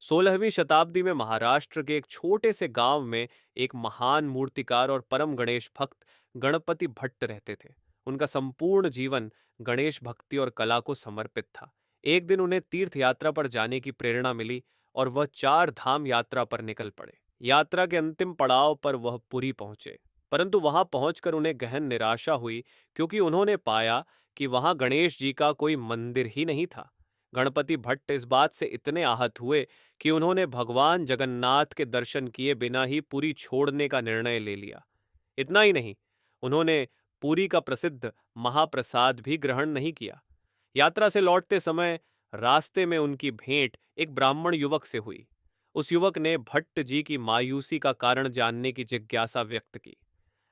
16वीं शताब्दी में महाराष्ट्र के एक छोटे से गांव में एक महान मूर्तिकार और परम गणेश भक्त गणपति भट्ट रहते थे। उनका संपूर्ण जीवन गणेश भक्ति और कला को समर्पित था। एक दिन उन्हें तीर्थ यात्रा पर जाने की प्रेरणा मिली और वह चार धाम यात्रा पर निकल पड़े। यात्रा के अंतिम पड़ाव पर वह पुरी पहुंचे, परंतु वहां पहुंचकर उन्हें गहन निराशा हुई, क्योंकि उन्होंने पाया कि वहां गणेश जी का कोई मंदिर ही नहीं था। गणपति भट्ट इस बात से इतने आहत हुए कि उन्होंने भगवान जगन्नाथ के दर्शन किए बिना ही पुरी छोड़ने का निर्णय ले लिया। इतना ही नहीं, उन्होंने पुरी का प्रसिद्ध महाप्रसाद भी ग्रहण नहीं किया। यात्रा से लौटते समय रास्ते में उनकी भेंट एक ब्राह्मण युवक से हुई। उस युवक ने भट्ट जी की मायूसी का कारण जानने की जिज्ञासा व्यक्त की।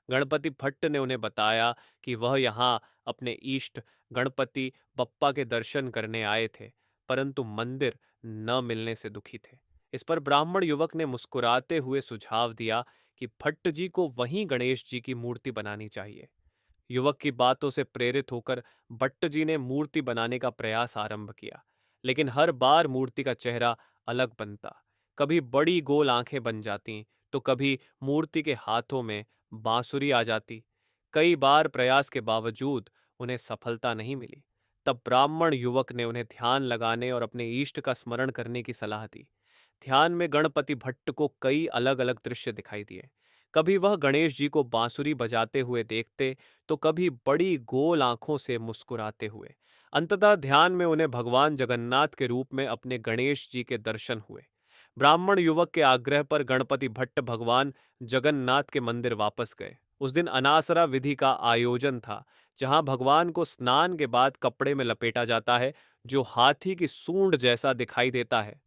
गणपति भट्ट ने उन्हें बताया कि वह यहाँ अपने इष्ट गणपति बप्पा के दर्शन करने आए थे, परंतु मंदिर न मिलने से दुखी थे। इस पर ब्राह्मण युवक ने मुस्कुराते हुए सुझाव दिया कि भट्ट जी को वहीं गणेश जी की मूर्ति बनानी चाहिए। युवक की बातों से प्रेरित होकर भट्ट जी ने मूर्ति बनाने का प्रयास आरंभ किया, लेकिन हर बार मूर्ति का चेहरा अलग बनता। कभी बड़ी गोल आंखें बन जाती, तो कभी मूर्ति के हाथों में बांसुरी आ जाती। कई बार प्रयास के बावजूद उन्हें सफलता नहीं मिली। तब ब्राह्मण युवक ने उन्हें ध्यान लगाने और अपने इष्ट का स्मरण करने की सलाह दी। ध्यान में गणपति भट्ट को कई अलग अलग दृश्य दिखाई दिए। कभी वह गणेश जी को बांसुरी बजाते हुए देखते, तो कभी बड़ी गोल आंखों से मुस्कुराते हुए। अंततः ध्यान में उन्हें भगवान जगन्नाथ के रूप में अपने गणेश जी के दर्शन हुए। ब्राह्मण युवक के आग्रह पर गणपति भट्ट भगवान जगन्नाथ के मंदिर वापस गए। उस दिन अनासरा विधि का आयोजन था, जहां भगवान को स्नान के बाद कपड़े में लपेटा जाता है, जो हाथी की सूंड जैसा दिखाई देता है।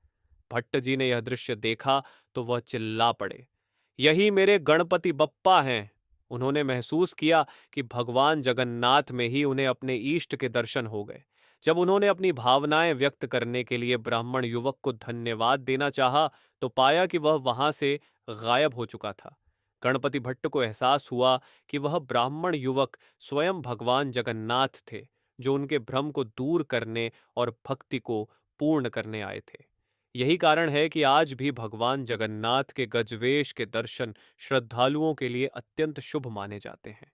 भट्ट जी ने यह दृश्य देखा तो वह चिल्ला पड़े, यही मेरे गणपति बप्पा हैं। उन्होंने महसूस किया कि भगवान जगन्नाथ में ही उन्हें अपने इष्ट के दर्शन हो गए। जब उन्होंने अपनी भावनाएं व्यक्त करने के लिए ब्राह्मण युवक को धन्यवाद देना चाहा, तो पाया कि वह वहां से गायब हो चुका था। गणपति भट्ट को एहसास हुआ कि वह ब्राह्मण युवक स्वयं भगवान जगन्नाथ थे, जो उनके भ्रम को दूर करने और भक्ति को पूर्ण करने आए थे। यही कारण है कि आज भी भगवान जगन्नाथ के गजवेश के दर्शन श्रद्धालुओं के लिए अत्यंत शुभ माने जाते हैं।